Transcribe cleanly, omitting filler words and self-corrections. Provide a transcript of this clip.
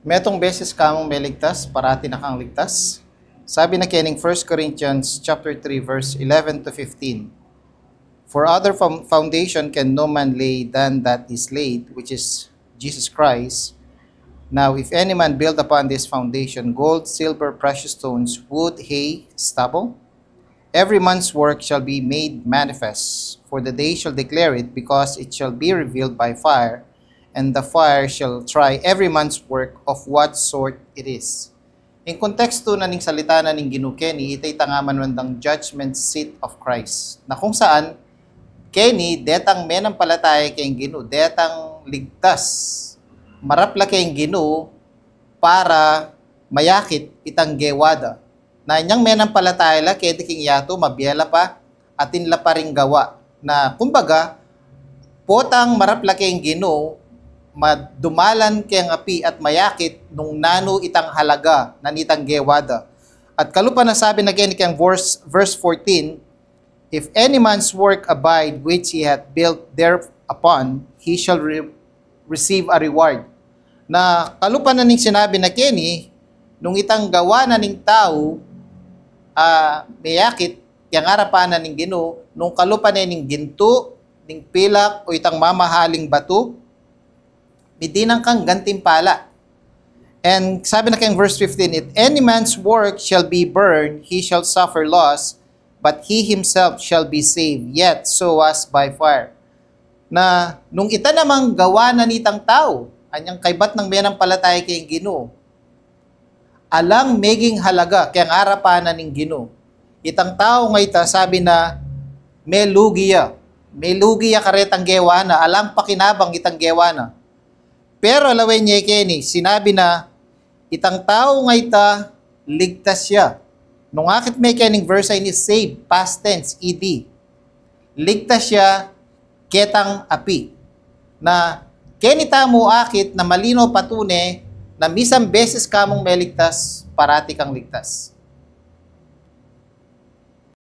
Metong beses kamong may ligtas, parati na kang ligtas. Sabi na kining 1 Corinthians chapter 3 verse 11 to 15. For other foundation can no man lay than that is laid, which is Jesus Christ. Now if any man build upon this foundation gold, silver, precious stones, wood, hay, stubble, every man's work shall be made manifest, for the day shall declare it, because it shall be revealed by fire, and the fire shall try every man's work of what sort it is. In konteksto na ning salita na ning Ginoo Kenny, itay tangaman wandang judgment seat of Christ, na kung saan Kenny detang menampalataya kay Ginoo, detang ligtas, marapla kay Ginoo para mayakit itang gewada. Na inyang menampalataya la kay king yato mabiela pa atin la pa ring gawa. Na kumbaga potang marapla kay Ginoo madumalan kay ang api at mayakit nung nano itang halaga nanitang gewada. At kalupa na sabi na kay verse 14, if any man's work abide which he hath built thereupon, he shall receive a reward. Na kalupa na ning sinabi na Kenny, nung itang gawa na ning tao, mayakit, yang arapan na ning Ginoo, nung kalupa na ning ginto, ning pilak, o itang mamahaling bato, midinang kang gantimpala. And sabi na kayong verse 15, if any man's work shall be burned, he shall suffer loss, but he himself shall be saved, yet so as by fire. Na nung ita namang gawa na nitang tao, anyang kaybat ng menampalataya kay Ginoo, alang meging halaga kaya ang arapan na ning Ginoo. Itang tao nga ita sabi na may lugiya karetang gewa na, alang pakinabang itang gewa na. Pero alaway niya Kenny, sinabi na itang tao nga ita ligtas siya. Nung akit may kening verse ay ni save, past tense, ed. Ligtas siya ketang api. Na Kenny tamo akit na malino patune na misang beses kamong may ligtas, parati kang ligtas.